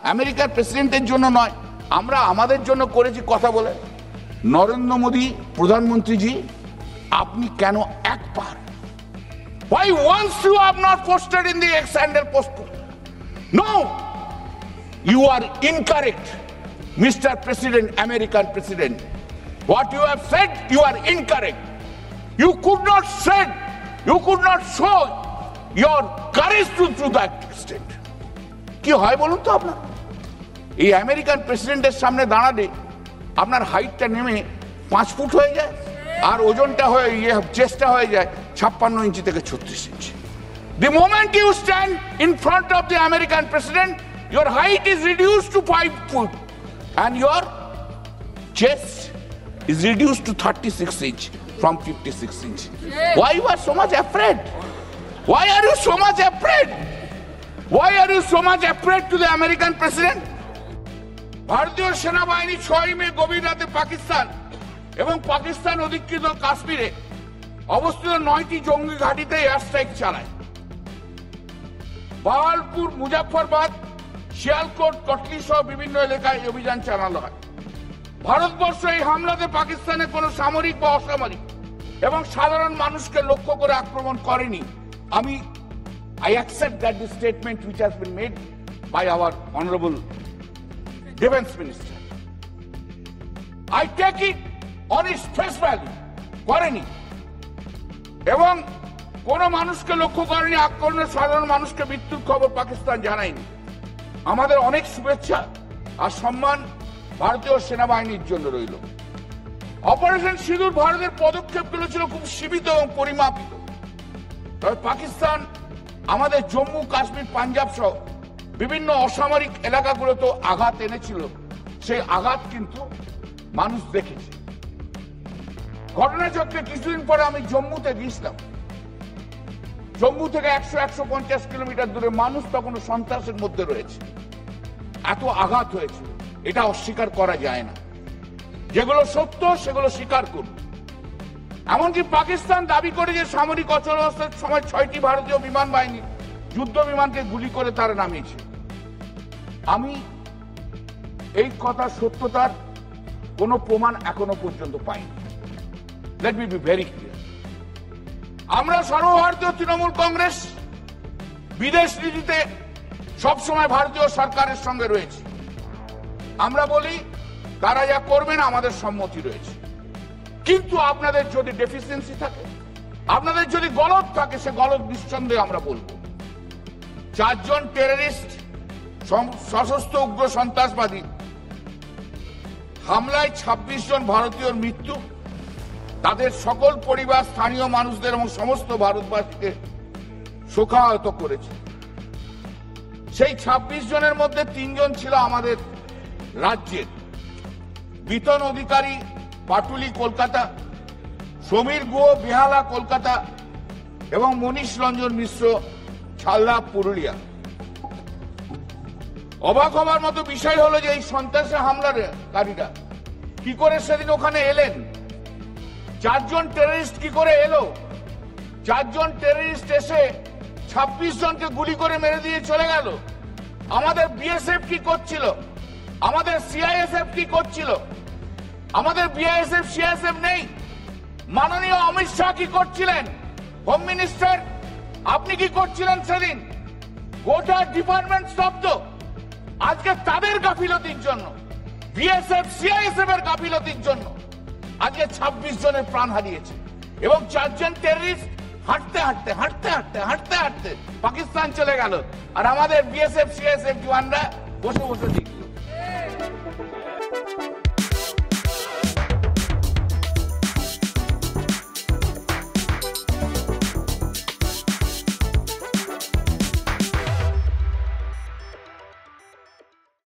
আমেরিকার প্রেসিডেন্টের জন্য নয়, আমরা আমাদের জন্য করেছি কথা বলে। নরেন্দ্র মোদী প্রধানমন্ত্রীজি, আপনি কেন একবার, why once you have not posted in the ex-handle post? No, you are incorrect, Mr. President, American President. What you have said, you are incorrect. You could not say, you could not show your courage to that extent. কি হয় বলুন তো আপনার? এই American প্রেসিডেন্টের সামনে দাঁড়ালে আপনার হাইটটা নেমে 5 ফুট হয়ে যায়, আর ওজনটা হয়ে চেস্টটা হয়ে যায় 56 ইঞ্চি থেকে 36 ইঞ্চি। The moment you stand in front of the American president, your height is reduced to 5 foot and your chest is reduced to 36 inch from 56 inch. Why you are so much afraid? Why are you so much afraid? Why are you so much afraid to the American president? ভারতীয় সেনাবাহিনী 6 মে গভীর রাতে পাকিস্তান এবং পাকিস্তান অধিকৃত কাশ্মীরে অবস্থিত 9টি জঙ্গি ঘাঁটিতে এয়ার স্ট্রাইক চালায়। বাহালপুর, মুজাফফরবাদ, শিয়ালকোট, কটলি সহ বিভিন্ন এলাকায় অভিযান চালানো হয়। ভারতবর্ষ এই হামলাতে পাকিস্তানে কোনো সামরিক বা অসামরিক এবং সাধারণ মানুষকে লক্ষ্য করে আক্রমণ করেনি। I accept that the statement which has been made by our honorable defense minister. I take it on its face value. করেনি এবং কোন মানুষকে লক্ষ্য করেনি, আক্রমণে সাধারণ মানুষকে মৃত্যুর খবর পাকিস্তান জানায়নি। আমাদের অনেক শুভেচ্ছা আর সম্মান ভারতীয় সেনাবাহিনীর জন্য রইল। অপারেশন সিঁদুর ভারতের পদক্ষেপগুলো ছিল খুব সীমিত এবং পরিমাপিত, তবে পাকিস্তান আমাদের জম্মু, কাশ্মীর, পাঞ্জাব সহ বিভিন্ন অসামরিক এলাকাগুলোতে আঘাত এনেছিল। সেই আঘাত কিন্তু মানুষ দেখেছে। ঘটনাচক্রে কিছুদিন পরে আমি জম্মুতে গিয়েছিলাম। জম্মু থেকে 100-150 কিলোমিটার দূরে মানুষ তখনও সন্ত্রাসের মধ্যে রয়েছে। এত আঘাত হয়েছে, এটা অস্বীকার করা যায় না। যেগুলো সত্য সেগুলো স্বীকার করুন। এমনকি পাকিস্তান দাবি করে যে সামরিক অচলাবস্থার সময় 6টি ভারতীয় বিমান বাহিনী যুদ্ধ বিমানকে গুলি করে তারা নামিয়েছে। আমি এই কথা সত্যতার কোনো প্রমাণ এখনো পর্যন্ত পাইনি। Let me be very clear. আমরা সর্বভারতীয় তৃণমূল কংগ্রেস বিদেশ নীতিতে সবসময় ভারতীয় সরকারের সঙ্গে রয়েছে। আমরা বলি তারা যা করবেন আমাদের সম্মতি রয়েছে, কিন্তু আপনাদের যদি ডেফিসিয়েন্সি থাকে, আপনাদের যদি গলদ থাকে, সে গলদ নিঃসন্দেহে আমরা বলবো। 4 জন টেররিস্ট, সশস্ত্র উগ্র সন্ত্রাসবাদী হামলায় 26 জন ভারতীয়র মৃত্যু, তাদের সকল পরিবার, স্থানীয় মানুষদের এবং সমস্ত ভারতবাসীকে শোকাহত করেছে। সেই 26 জনের মধ্যে 3 জন ছিল আমাদের রাজ্যের। বিতন অধিকারী, পাটুলি, কলকাতা; সমীর গুহ, বেহালা, কলকাতা; এবং মনীষ রঞ্জন মিশ্র, ছালদা, পুরুলিয়া। অবাক হবার মতো বিষয় হলো যে এই সন্ত্রাসী হামলাকারীরা কি করে সেদিন ওখানে এলেন। 4 জন টেররিস্ট কি করে এলো? 4 জন টেররিস্ট এসে 26 জনকে গুলি করে মেরে দিয়ে চলে গেল। আমাদের বিএসএফ কি করছিল? আমাদের সিআইএসএফ কি করছিল? আমাদের বিআইএসএফ, সিআইএসএফ নেই। মাননীয় অমিত শাহ কি করছিলেন? হোম মিনিস্টার, আপনি কি করছিলেন সেদিন? গোটা ডিপার্টমেন্ট স্তব্ধ। আজকে তাদের গাফিলতির জন্য, বিএসএফ, সিআইএসএফ এর গাফিলতির জন্য আজকে 26 জনের প্রাণ হারিয়েছে। এবং 4 জন টেররিস্ট হাঁটতে হাঁটতে হাঁটতে হাঁটতে হাঁটতে হাঁটতে পাকিস্তান চলে গেল, আর আমাদের বিএসএফ, সিআইএসএফ জওয়ানরা বসে বসে দেখল।